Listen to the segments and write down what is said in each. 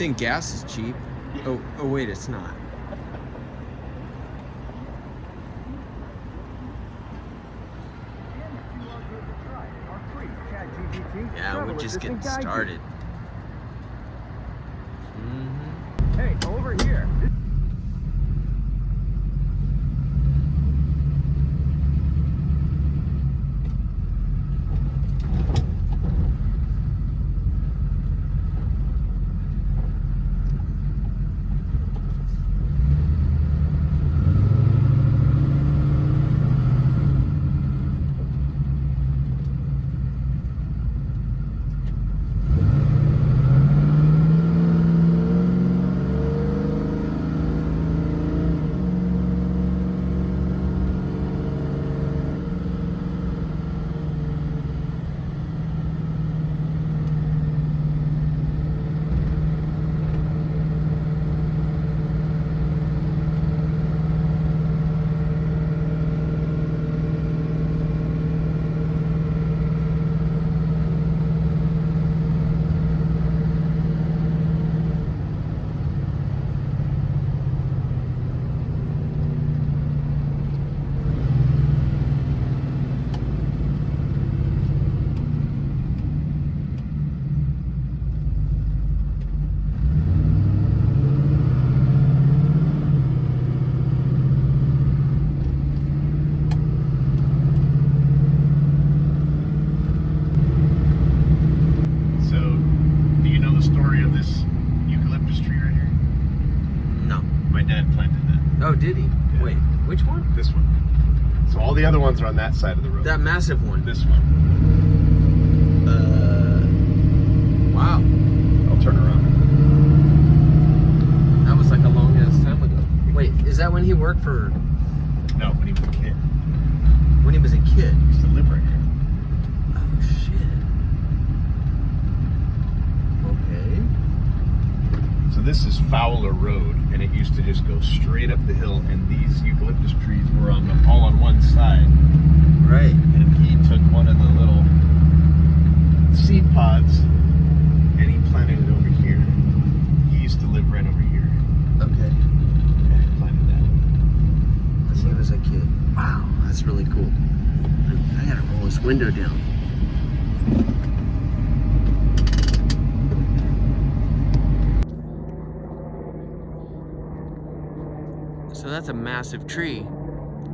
think gas is cheap. Oh wait, it's not. Yeah, we're just getting started. Hey, over here. Oh, did he? Yeah. Wait, which one? This one. So all the other ones are on that side of the road. That massive one? This one. Wow. I'll turn around. That was like a long ass time ago. Wait, is that when he worked for... No, when he was a kid. When he was a kid? He used to live right here. Oh, shit. Okay. So this is Fowler Road, and it used to just go straight up the hill, and these eucalyptus trees were all on one side. Right. And he took one of the little seed pods, and he planted it over here. He used to live right over here. Okay. And he planted that. When he was a kid. Wow, that's really cool. I gotta roll this window down. So that's a massive tree,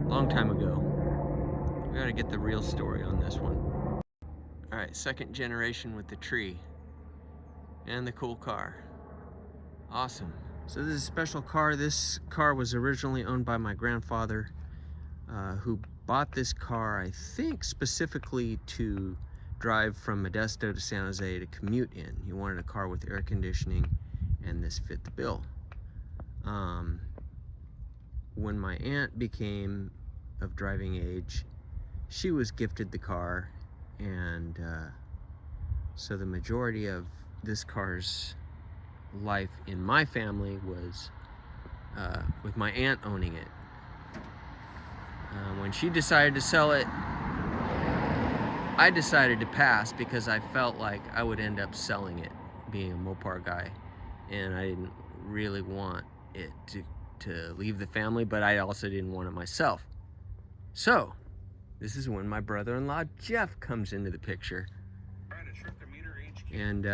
long time ago. We gotta get the real story on this one. All right, second generation with the tree and the cool car. Awesome. So this is a special car. This car was originally owned by my grandfather, who bought this car, I think, specifically to drive from Modesto to San Jose to commute in. He wanted a car with air conditioning, and this fit the bill. When my aunt became of driving age, she was gifted the car, and so the majority of this car's life in my family was with my aunt owning it. When she decided to sell it, I decided to pass because I felt like I would end up selling it, being a Mopar guy, and I didn't really want it to leave the family, but I also didn't want it myself. So this is when my brother-in-law Jeff comes into the picture, and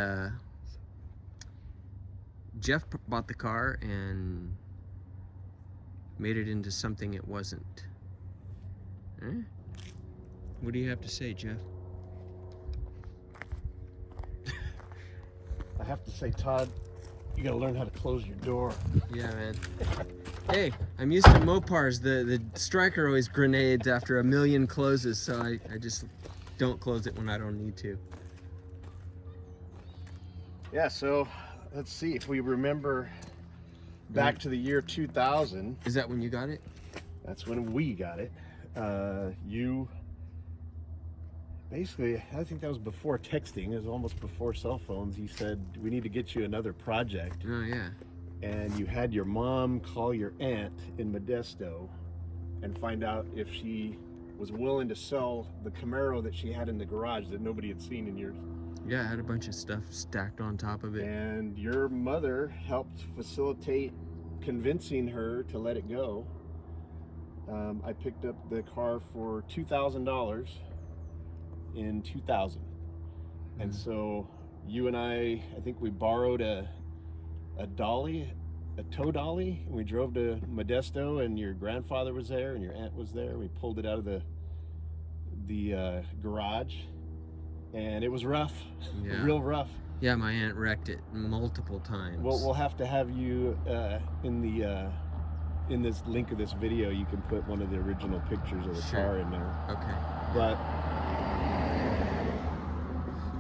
Jeff bought the car and made it into something it wasn't. What do you have to say, Jeff? I have to say, Todd, you gotta learn how to close your door. Yeah, man. Hey, I'm used to Mopars. The striker always grenades after a million closes, so I just don't close it when I don't need to. Yeah, so let's see if we remember back to the year 2000. Is that when you got it? That's when we got it. You basically, I think that was before texting. It was almost before cell phones. You said, we need to get you another project. Oh, yeah. And you had your mom call your aunt in Modesto and find out if she was willing to sell the Camaro that she had in the garage that nobody had seen in years. Yeah, I had a bunch of stuff stacked on top of it. And your mother helped facilitate convincing her to let it go. I picked up the car for $2,000 in 2000. And so you and I think we borrowed a dolly, a tow dolly, and we drove to Modesto, and your grandfather was there and your aunt was there. We pulled it out of the garage, and it was rough. Yeah. Real rough. Yeah, my aunt wrecked it multiple times. We'll have to have you in this link of this video. You can put one of the original pictures of the car in there. Okay. But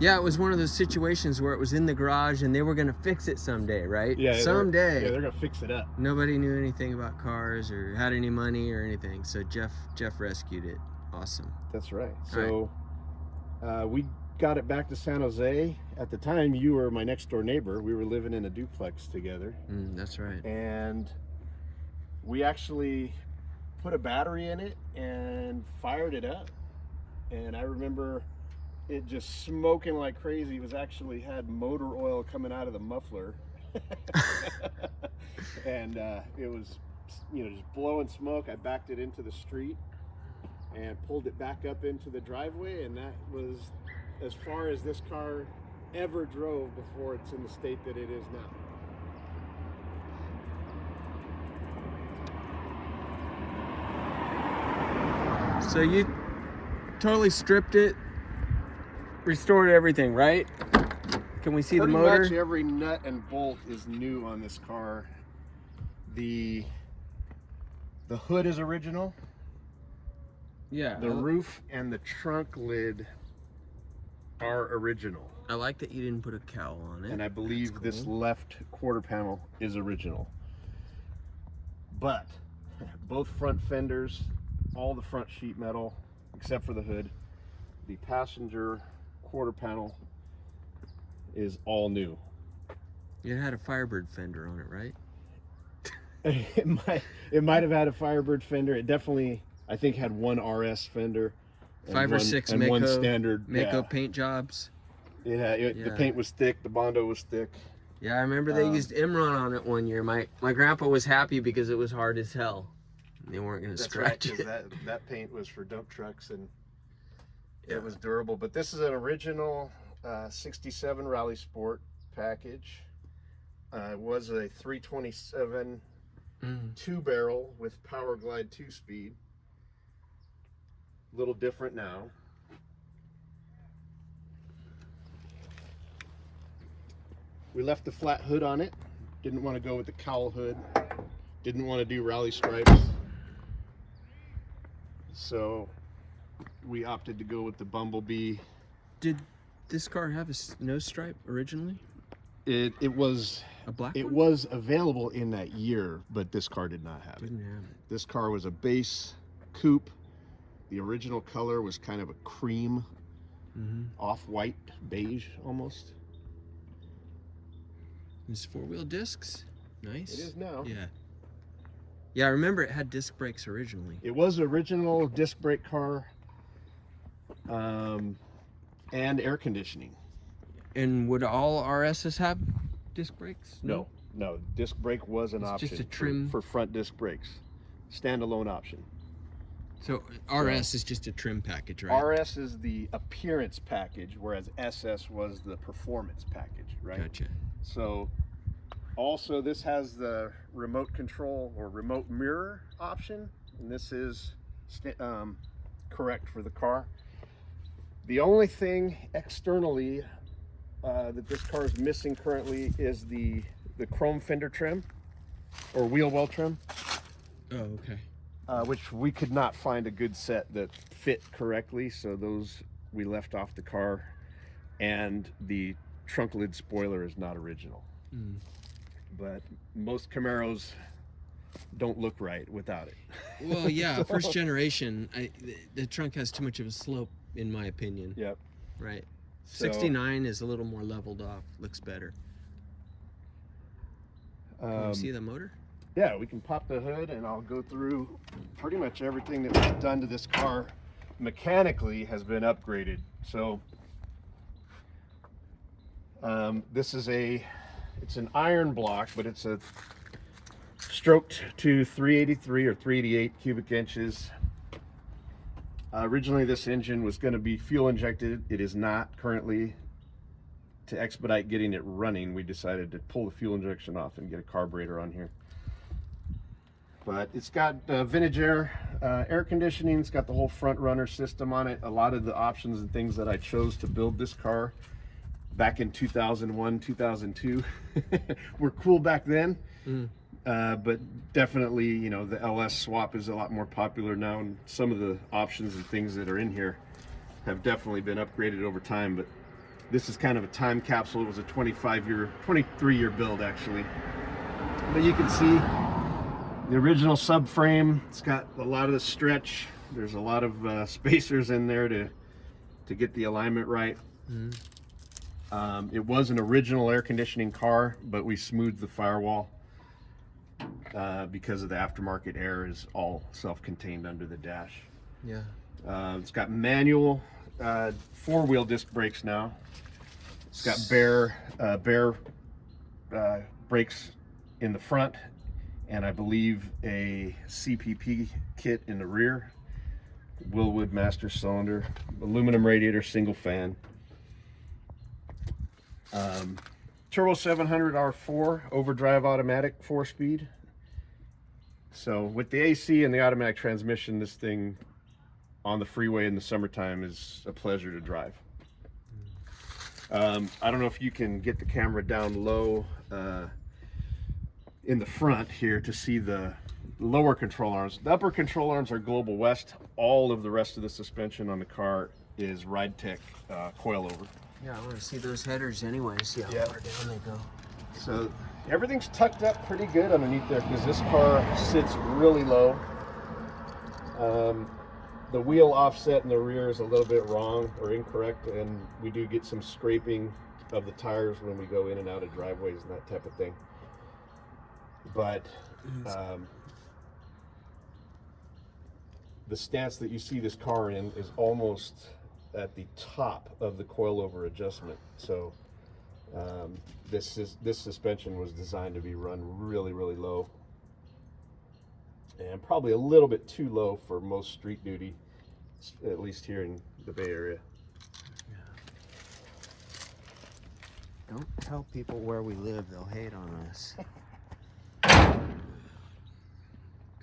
yeah, it was one of those situations where it was in the garage and they were gonna fix it someday, right? yeah, someday. Yeah, they're gonna fix it up. Nobody knew anything about cars or had any money or anything, so Jeff rescued it. Awesome. That's right. So we got it back to San Jose. At the time, you were my next door neighbor. We were living in a duplex together. That's right. And we actually put a battery in it and fired it up. And I remember it just smoking like crazy. It was actually had motor oil coming out of the muffler. And it was, just blowing smoke. I backed it into the street and pulled it back up into the driveway, and that was as far as this car ever drove before it's in the state that it is now. So you totally stripped it, restored everything, right? Can we see the motor? Pretty much every nut and bolt is new on this car. The hood is original. Yeah. The roof and the trunk lid are original. I like that you didn't put a cowl on it. And I believe this left quarter panel is original. But both front fenders, all the front sheet metal, except for the hood, the passenger quarter panel is all new. It had a Firebird fender on it, right? It might have had a Firebird fender. It definitely, I think, had one RS fender. 5 or 6 and one standard Mako paint jobs. The paint was thick. The Bondo was thick. Yeah, I remember they used Imron on it one year. My grandpa was happy because it was hard as hell. They weren't going to scratch it. That paint was for dump trucks, and it was durable. But this is an original 67 Rally Sport package. It was a 327 2-barrel with Power Glide 2-speed. A little different now. We left the flat hood on it. Didn't want to go with the cowl hood. Didn't want to do rally stripes. So we opted to go with the Bumblebee. Did this car have a nose stripe originally? It was a black one? It was available in that year, but this car did not have it. Didn't have it. This car was a base coupe. The original color was kind of a cream, off-white, beige almost. It's 4-wheel discs. Nice. It is now. Yeah. Yeah, I remember it had disc brakes originally. It was original disc brake car, and air conditioning. And would all RSs have disc brakes? No. Disc brake was an option. Just a trim for front disc brakes, standalone option. So RS is just a trim package, right? RS is the appearance package, whereas SS was the performance package, right? Gotcha. So also this has the remote control or remote mirror option, and this is correct for the car. The only thing externally that this car is missing currently is the chrome fender trim or wheel well trim. Oh, okay. Which we could not find a good set that fit correctly, so those we left off the car. And the trunk lid spoiler is not original. But most Camaros don't look right without it. Well, yeah, first generation, the trunk has too much of a slope, in my opinion. Yep. Right. So, 69 is a little more leveled off, looks better. Can you see the motor? Yeah, we can pop the hood and I'll go through pretty much everything that was done to this car mechanically has been upgraded. So this is it's an iron block, but it's a stroked to 383 or 388 cubic inches. Originally this engine was going to be fuel injected. It is not currently. To expedite getting it running, we decided to pull the fuel injection off and get a carburetor on here. But it's got vintage air conditioning. It's got the whole front runner system on it. A lot of the options and things that I chose to build this car back in 2001, 2002 were cool back then. But definitely, you know, the LS swap is a lot more popular now, and some of the options and things that are in here have definitely been upgraded over time. But this is kind of a time capsule. It was a 23-year build actually. But you can see the original subframe. It's got a lot of the stretch. There's a lot of spacers in there to get the alignment right. It was an original air conditioning car, but we smoothed the firewall because of the aftermarket air is all self-contained under the dash. Yeah. It's got manual 4-wheel disc brakes now. It's got bare brakes in the front, and I believe a CPP kit in the rear. Willwood master cylinder, aluminum radiator, single fan. Turbo 700 R4 overdrive automatic 4-speed. So with the AC and the automatic transmission, this thing on the freeway in the summertime is a pleasure to drive. I don't know if you can get the camera down low in the front here to see the lower control arms. The upper control arms are Global West. All of the rest of the suspension on the car is RideTech coilover. Yeah, I want to see those headers anyway, see how far down they go. So everything's tucked up pretty good underneath there because this car sits really low. The wheel offset in the rear is a little bit wrong or incorrect, and we do get some scraping of the tires when we go in and out of driveways and that type of thing. But the stance that you see this car in is almost at the top of the coilover adjustment. So this suspension was designed to be run really, really low, and probably a little bit too low for most street duty, at least here in the Bay Area. Yeah. Don't tell people where we live, they'll hate on us.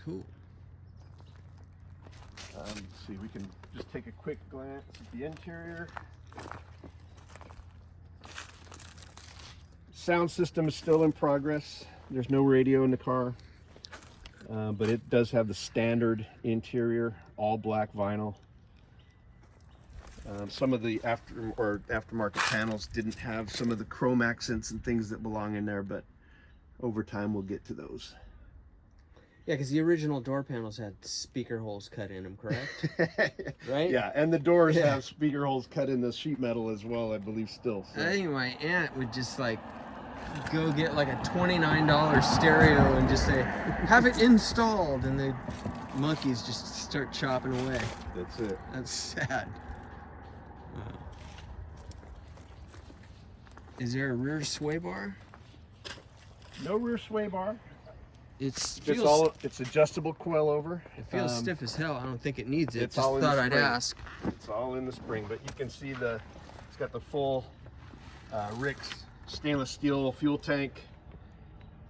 Cool. Let's see, we can just take a quick glance at the interior. Sound system is still in progress. There's no radio in the car, but it does have the standard interior, all black vinyl. Some of the aftermarket panels didn't have some of the chrome accents and things that belong in there, but over time we'll get to those. Yeah, because the original door panels had speaker holes cut in them, correct? Right? Yeah, and the doors have speaker holes cut in the sheet metal as well, I believe, still. So. I think my aunt would just like go get like a $29 stereo and just say, have it installed, and the monkeys just start chopping away. That's it. That's sad. Wow. Is there a rear sway bar? No rear sway bar. It's adjustable coilover. It feels stiff as hell. I don't think it needs it. It's Just all in thought the I'd spring. ask. It's all in the spring, but you can see it's got the full Rick's stainless steel fuel tank.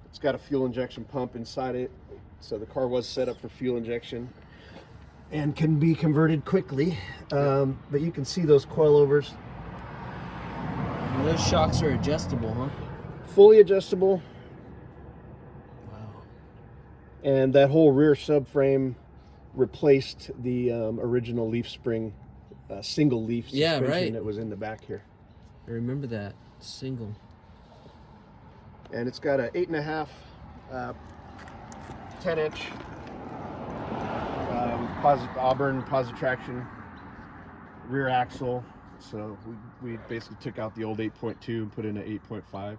It's got a fuel injection pump inside it, so the car was set up for fuel injection and can be converted quickly. But you can see those coilovers. Well, those shocks are adjustable, huh? Fully adjustable. And that whole rear subframe replaced the original leaf spring single leaf suspension that was in the back here. I remember that. Single. And it's got a 8.5 10-inch Auburn positraction rear axle. So we basically took out the old 8.2 and put in an 8.5.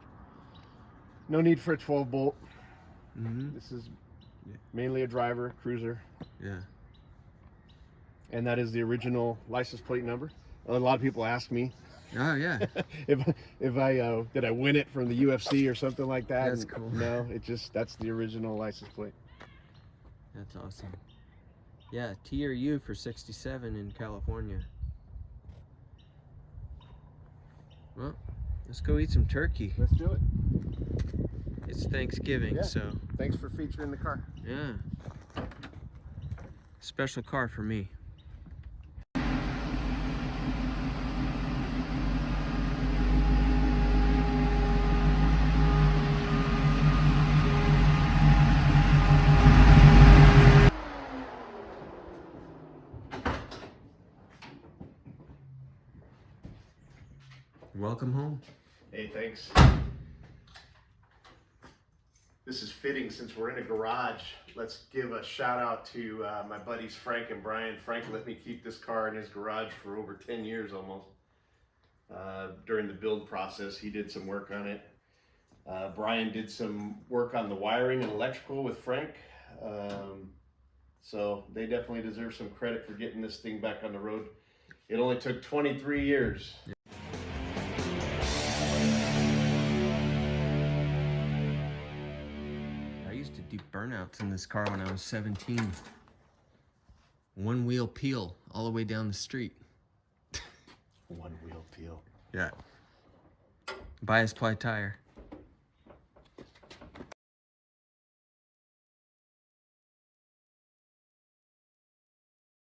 No need for a 12 bolt. This is mainly a driver, cruiser. Yeah. and that is the original license plate number. A lot of people ask me Oh yeah. if I did I win it from the UFC or something like that. That's And cool. no, that's the original license plate. That's awesome. Yeah, T or U for 67 in California. Well, let's go eat some turkey. Let's do it. It's Thanksgiving, Yeah. so Thanks for featuring the car. yeah. Special car for me. Welcome home. Hey, thanks. This is fitting since we're in a garage. Let's give a shout out to my buddies Frank and Brian. Frank let me keep this car in his garage for over 10 years almost. During the build process, he did some work on it. Brian did some work on the wiring and electrical with Frank. So they definitely deserve some credit for getting this thing back on the road. It only took 23 years. I used to do burnouts in this car when I was 17. One wheel peel all the way down the street. One wheel peel. Yeah. Bias ply tire.